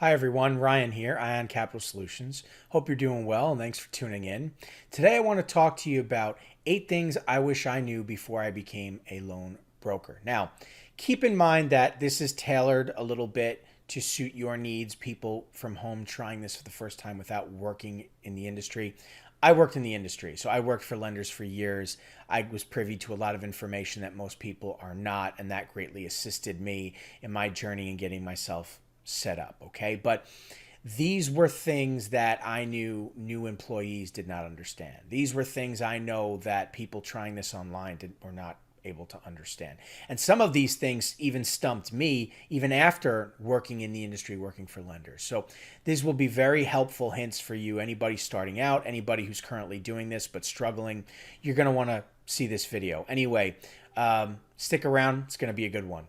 Hi everyone, Ryan here, Ion Capital Solutions. Hope you're doing well and thanks for tuning in. Today I want to talk to you about 8 things I wish I knew before I became a loan broker. Now, keep in mind that this is tailored a little bit to suit your needs, people from home trying this for the first time without working in the industry. I worked in the industry, so I worked for lenders for years. I was privy to a lot of information that most people are not, and that greatly assisted me in my journey in getting myself set up. Okay. But these were things that I knew new employees did not understand. These were things I know that people trying this online were not able to understand. And some of these things even stumped me even after working in the industry, working for lenders. So these will be very helpful hints for you, anybody starting out, anybody who's currently doing this but struggling. You're going to want to see this video. Anyway, stick around. It's going to be a good one.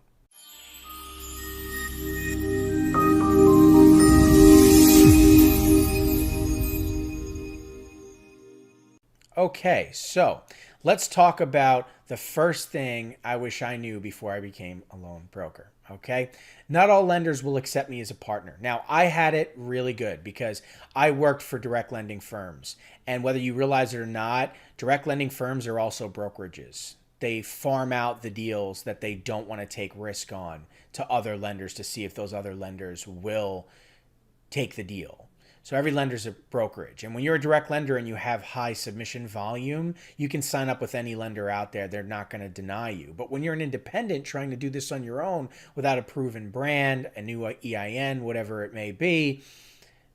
Okay, so let's talk about the first thing I wish I knew before I became a loan broker. Okay, not all lenders will accept me as a partner. Now, I had it really good because I worked for direct lending firms. And whether you realize it or not, direct lending firms are also brokerages. They farm out the deals that they don't want to take risk on to other lenders to see if those other lenders will take the deal. So every lender is a brokerage. And when you're a direct lender and you have high submission volume, you can sign up with any lender out there. They're not going to deny you. But when you're an independent trying to do this on your own without a proven brand, a new EIN, whatever it may be,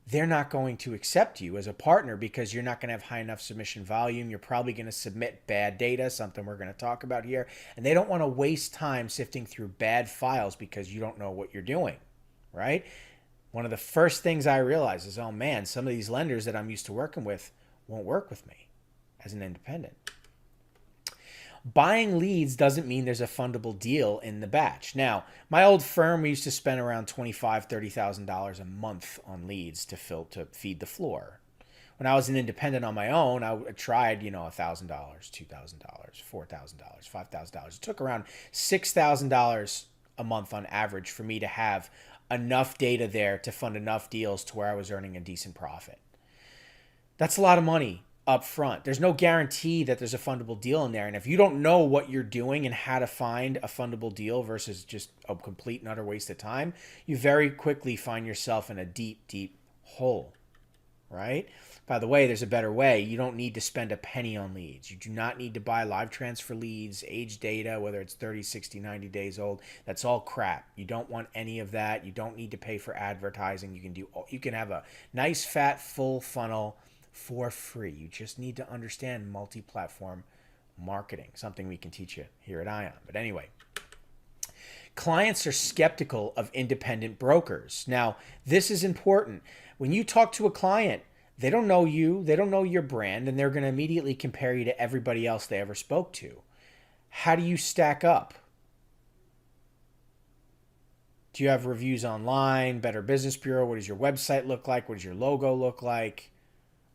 they're not going to accept you as a partner because you're not going to have high enough submission volume. You're probably going to submit bad data, something we're going to talk about here. And they don't want to waste time sifting through bad files because you don't know what you're doing, right? One of the first things I realized is, oh man, some of these lenders that I'm used to working with won't work with me as an independent. Buying leads doesn't mean there's a fundable deal in the batch. Now, my old firm, we used to spend around $25,000, $30,000 a month on leads to feed the floor. When I was an independent on my own, I tried, $1,000, $2,000, $4,000, $5,000. It took around $6,000 a month on average for me to have enough data there to fund enough deals to where I was earning a decent profit. That's a lot of money up front. There's no guarantee that there's a fundable deal in there. And if you don't know what you're doing and how to find a fundable deal versus just a complete and utter waste of time, you very quickly find yourself in a deep, deep hole, right? By the way, there's a better way. You don't need to spend a penny on leads. You do not need to buy live transfer leads, age data, whether it's 30, 60, 90 days old. That's all crap. You don't want any of that. You don't need to pay for advertising. You can have a nice, fat, full funnel for free. You just need to understand multi-platform marketing, something we can teach you here at Ion. But anyway, clients are skeptical of independent brokers. Now, this is important. When you talk to a client, they don't know you, they don't know your brand, and they're going to immediately compare you to everybody else they ever spoke to. How do you stack up? Do you have reviews online, Better Business Bureau? What does your website look like? What does your logo look like?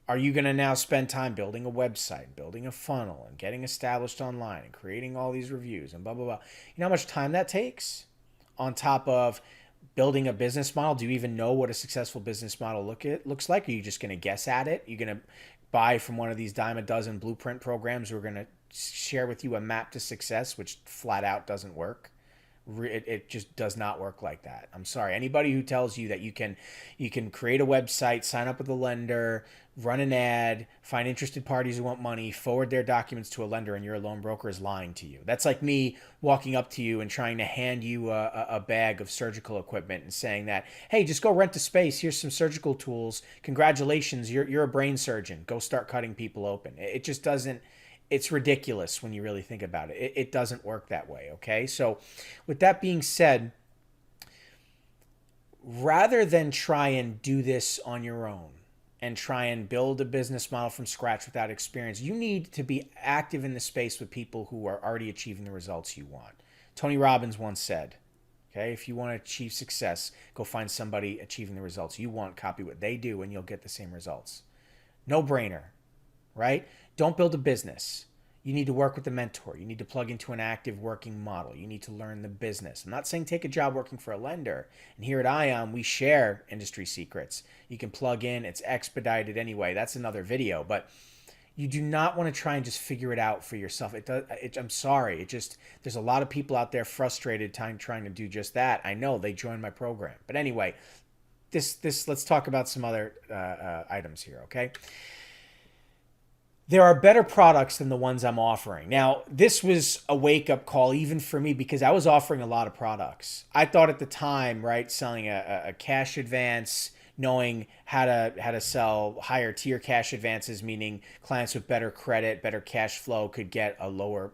Are you going to now spend time building a website, building a funnel, and getting established online, and creating all these reviews, and blah, blah, blah? You know how much time that takes? On top of building a business model. Do you even know what a successful business model looks like? Are you just going to guess at it? You're going to buy from one of these dime a dozen blueprint programs who are going to share with you a map to success, which flat out doesn't work. It just does not work like that. I'm sorry. Anybody who tells you that you can create a website, sign up with a lender, run an ad, find interested parties who want money, forward their documents to a lender, and you're a loan broker is lying to you. That's like me walking up to you and trying to hand you a bag of surgical equipment and saying that, hey, just go rent a space. Here's some surgical tools. Congratulations, you're a brain surgeon. Go start cutting people open. It just doesn't. It's ridiculous when you really think about it. It doesn't work that way, okay? So with that being said, rather than try and do this on your own and try and build a business model from scratch without experience, you need to be active in the space with people who are already achieving the results you want. Tony Robbins once said, okay, if you want to achieve success, go find somebody achieving the results you want, copy what they do, and you'll get the same results. No brainer, right? Don't build a business. You need to work with a mentor. You need to plug into an active working model. You need to learn the business. I'm not saying take a job working for a lender. And here at ION, we share industry secrets. You can plug in. It's expedited anyway. That's another video. But you do not want to try and just figure it out for yourself. I'm sorry. There's a lot of people out there frustrated trying to do just that. I know they joined my program. But anyway, let's talk about some other items here, okay? There are better products than the ones I'm offering. Now, this was a wake-up call even for me because I was offering a lot of products. I thought at the time, right, selling a cash advance, knowing how to sell higher tier cash advances, meaning clients with better credit, better cash flow could get a lower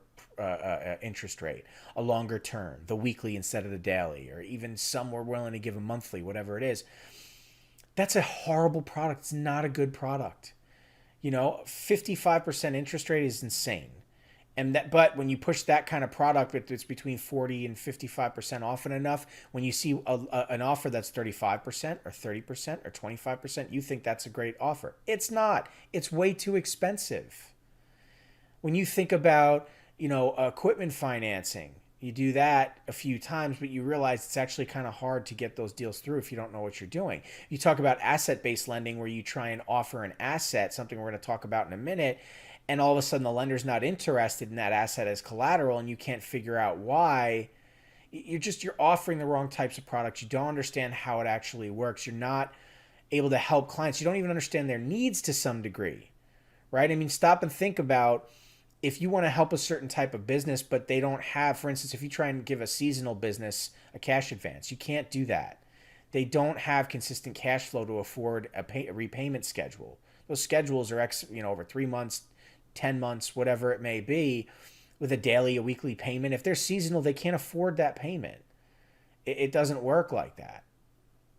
interest rate, a longer term, the weekly instead of the daily, or even some were willing to give a monthly, whatever it is. That's a horrible product. It's not a good product. 55% interest rate is insane. But when you push that kind of product, it's between 40 and 55% often enough. When you see an offer that's 35% or 30% or 25%, you think that's a great offer. It's not. It's way too expensive. When you think about, equipment financing, you do that a few times, but you realize it's actually kind of hard to get those deals through if you don't know what you're doing. You talk about asset-based lending where you try and offer an asset, something we're going to talk about in a minute, and all of a sudden the lender's not interested in that asset as collateral and you can't figure out why. You're offering the wrong types of products. You don't understand how it actually works. You're not able to help clients. You don't even understand their needs to some degree, right? I mean, stop and think about if you want to help a certain type of business, but they don't have, for instance, if you try and give a seasonal business a cash advance, you can't do that. They don't have consistent cash flow to afford a repayment schedule. Those schedules are over 3 months, 10 months, whatever it may be, with a weekly payment. If they're seasonal, they can't afford that payment. It doesn't work like that.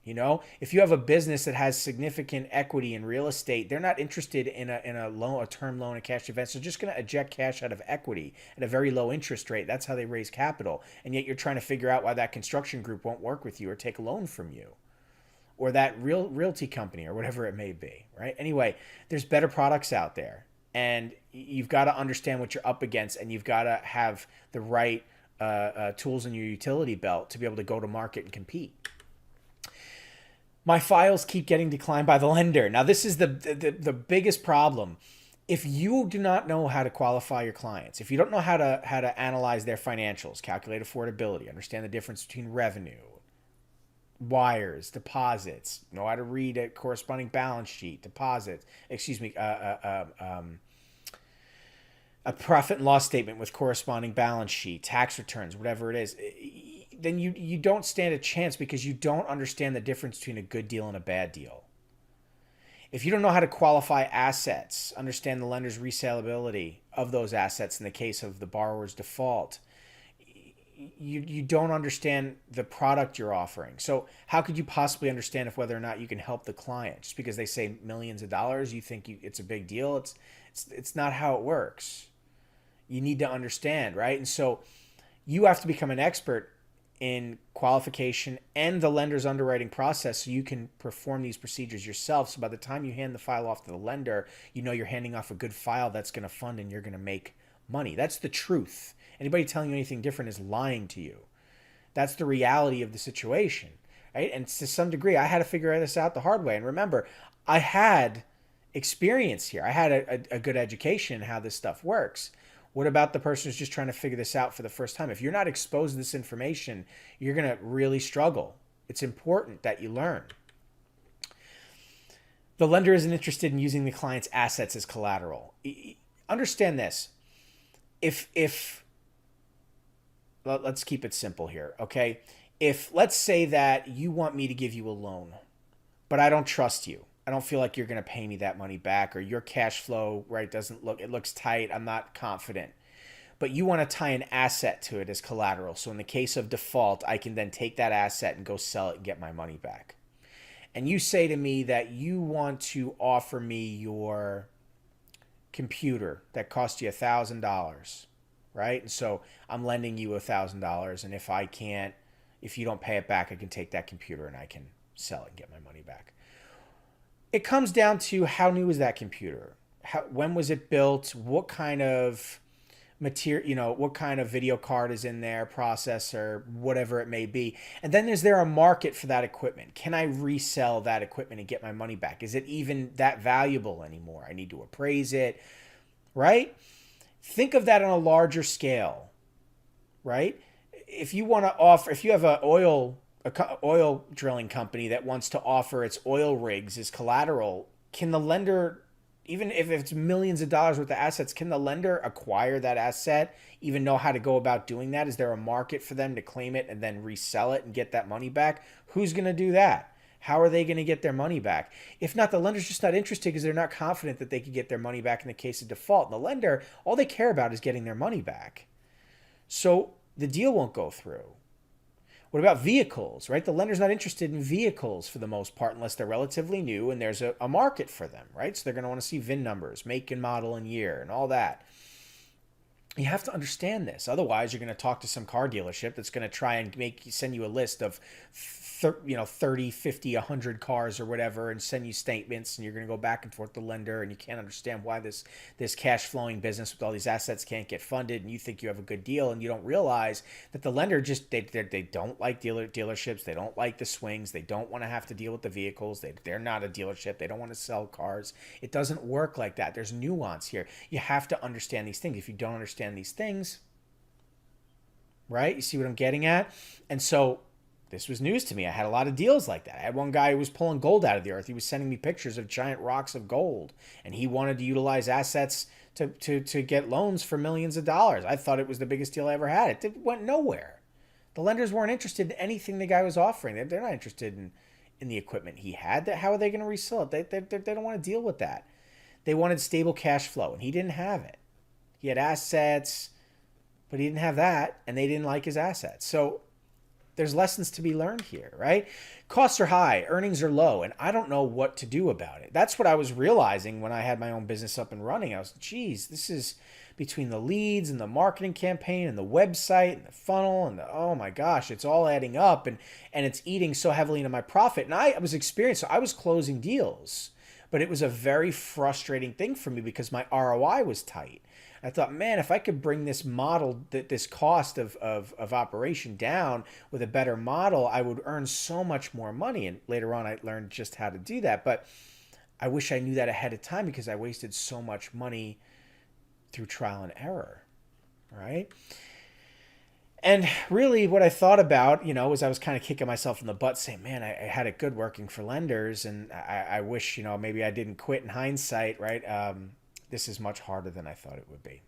If you have a business that has significant equity in real estate, they're not interested in a loan, a term loan, a cash advance. They're just going to eject cash out of equity at a very low interest rate. That's how they raise capital. And yet you're trying to figure out why that construction group won't work with you or take a loan from you, or that realty company or whatever it may be, right? Anyway, there's better products out there, and you've got to understand what you're up against, and you've got to have the right tools in your utility belt to be able to go to market and compete. My files keep getting declined by the lender. Now, this is the biggest problem. If you do not know how to qualify your clients, if you don't know how to analyze their financials, calculate affordability, understand the difference between revenue, wires, deposits, know how to read a corresponding balance sheet, a profit and loss statement with corresponding balance sheet, tax returns, whatever it is, then you don't stand a chance because you don't understand the difference between a good deal and a bad deal. If you don't know how to qualify assets, understand the lender's resaleability of those assets in the case of the borrower's default, you don't understand the product you're offering. So how could you possibly understand whether or not you can help the client? Just because they say millions of dollars, you think it's a big deal? It's not how it works. You need to understand, right? And so you have to become an expert in qualification and the lender's underwriting process so you can perform these procedures yourself. So by the time you hand the file off to the lender, you're handing off a good file that's going to fund and you're going to make money. That's the truth. Anybody telling you anything different is lying to you. That's the reality of the situation, right? And to some degree, I had to figure this out the hard way. And remember, I had experience here. I had a good education in how this stuff works. What about the person who's just trying to figure this out for the first time? If you're not exposed to this information, you're going to really struggle. It's important that you learn. The lender isn't interested in using the client's assets as collateral. Understand this. Let's keep it simple here, okay? Let's say that you want me to give you a loan, but I don't trust you. I don't feel like you're going to pay me that money back, or your cash flow, right, it looks tight. I'm not confident. But you want to tie an asset to it as collateral. So in the case of default, I can then take that asset and go sell it and get my money back. And you say to me that you want to offer me your computer that cost you $1,000, right? And so I'm lending you $1,000. And if you don't pay it back, I can take that computer and I can sell it and get my money back. It comes down to how new is that computer? When was it built? What kind of material, what kind of video card is in there, processor, whatever it may be. And then is there a market for that equipment? Can I resell that equipment and get my money back? Is it even that valuable anymore? I need to appraise it, right? Think of that on a larger scale, right? If you want to offer, if you have a oil drilling company that wants to offer its oil rigs as collateral, can the lender, even if it's millions of dollars worth of assets, can the lender acquire that asset, even know how to go about doing that? Is there a market for them to claim it and then resell it and get that money back? Who's going to do that? How are they going to get their money back? If not, the lender's just not interested because they're not confident that they could get their money back in the case of default. And the lender, all they care about is getting their money back. So the deal won't go through. What about vehicles, right? The lender's not interested in vehicles for the most part unless they're relatively new and there's a market for them, right? So they're going to want to see VIN numbers, make and model and year and all that. You have to understand this. Otherwise, you're going to talk to some car dealership that's going to try and send you a list of 30, 50, 100 cars or whatever and send you statements, and you're going to go back and forth with the lender, and you can't understand why this cash flowing business with all these assets can't get funded, and you think you have a good deal, and you don't realize that the lender just they don't like dealerships. They don't like the swings. They don't want to have to deal with the vehicles. They're not a dealership. They don't want to sell cars. It doesn't work like that. There's nuance here. You have to understand these things. If you don't understand these things, right? You see what I'm getting at? And so this was news to me. I had a lot of deals like that. I had one guy who was pulling gold out of the earth. He was sending me pictures of giant rocks of gold, and he wanted to utilize assets to get loans for millions of dollars. I thought it was the biggest deal I ever had. It went nowhere. The lenders weren't interested in anything the guy was offering. They're not interested in the equipment he had. How are they going to resell it? They don't want to deal with that. They wanted stable cash flow, and he didn't have it. He had assets, but he didn't have that, and they didn't like his assets. So there's lessons to be learned here, right? Costs are high, earnings are low, and I don't know what to do about it. That's what I was realizing when I had my own business up and running. I was, geez, this is between the leads and the marketing campaign and the website and the funnel and oh my gosh, it's all adding up, and it's eating so heavily into my profit. And I was experienced, so I was closing deals, but it was a very frustrating thing for me because my ROI was tight. I thought, man, if I could bring this model, this cost of operation down with a better model, I would earn so much more money. And later on, I learned just how to do that. But I wish I knew that ahead of time because I wasted so much money through trial and error, right? And really what I thought about, was I was kind of kicking myself in the butt saying, man, I had it good working for lenders. And I wish, maybe I didn't quit in hindsight, right? This is much harder than I thought it would be.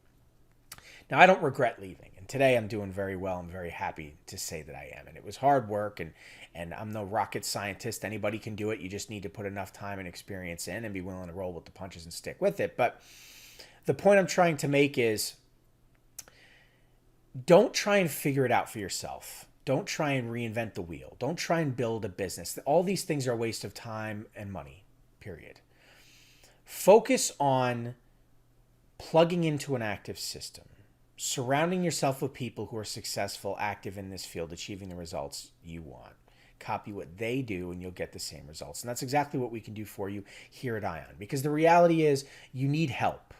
Now, I don't regret leaving. And today I'm doing very well. I'm very happy to say that I am. And it was hard work, and I'm no rocket scientist. Anybody can do it. You just need to put enough time and experience in and be willing to roll with the punches and stick with it. But the point I'm trying to make is don't try and figure it out for yourself. Don't try and reinvent the wheel. Don't try and build a business. All these things are a waste of time and money, period. Focus on plugging into an active system, surrounding yourself with people who are successful, active in this field, achieving the results you want. Copy what they do and you'll get the same results. And that's exactly what we can do for you here at Ion. Because the reality is you need help.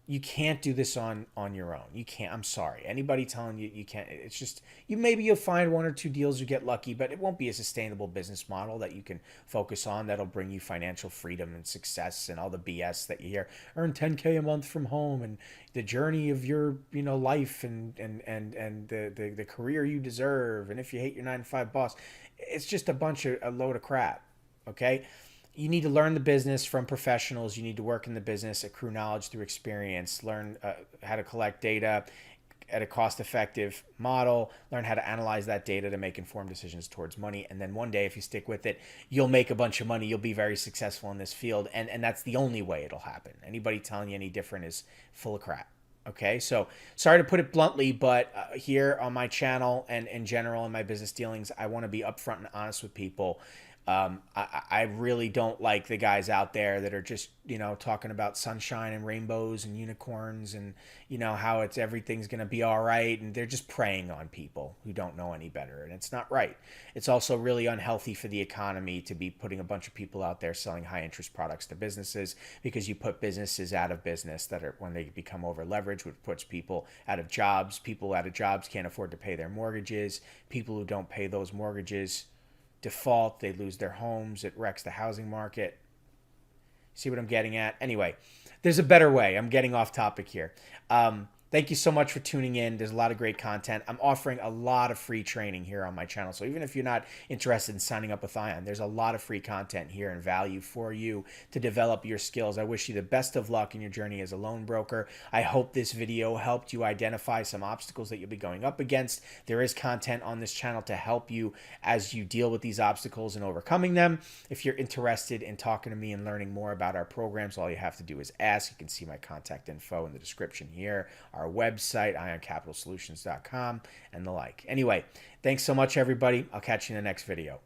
You can't do this on your own. You can't. I'm sorry. Anybody telling you you can't, it's just, maybe you'll find one or two deals, you get lucky, but it won't be a sustainable business model that you can focus on that'll bring you financial freedom and success and all the BS that you hear. Earn 10K a month from home and the journey of your, life and the career you deserve. And if you hate your 9-to-5 boss, it's just a load of crap. Okay. You need to learn the business from professionals. You need to work in the business, accrue knowledge through experience, learn how to collect data at a cost-effective model, learn how to analyze that data to make informed decisions towards money. And then one day, if you stick with it, you'll make a bunch of money. You'll be very successful in this field. And that's the only way it'll happen. Anybody telling you any different is full of crap. Okay, so sorry to put it bluntly, but here on my channel and in general in my business dealings, I want to be upfront and honest with people. I really don't like the guys out there that are just, talking about sunshine and rainbows and unicorns and, how it's everything's going to be all right. And they're just preying on people who don't know any better. And it's not right. It's also really unhealthy for the economy to be putting a bunch of people out there selling high interest products to businesses, because you put businesses out of business that are, when they become over leveraged, which puts people out of jobs. People out of jobs can't afford to pay their mortgages. People who don't pay those mortgages default, they lose their homes, it wrecks the housing market. See what I'm getting at? Anyway, there's a better way. I'm getting off topic here. Thank you so much for tuning in. There's a lot of great content. I'm offering a lot of free training here on my channel. So even if you're not interested in signing up with Ion, there's a lot of free content here and value for you to develop your skills. I wish you the best of luck in your journey as a loan broker. I hope this video helped you identify some obstacles that you'll be going up against. There is content on this channel to help you as you deal with these obstacles and overcoming them. If you're interested in talking to me and learning more about our programs, all you have to do is ask. You can see my contact info in the description here, our website, ioncapitalsolutions.com, and the like. Anyway, thanks so much, everybody. I'll catch you in the next video.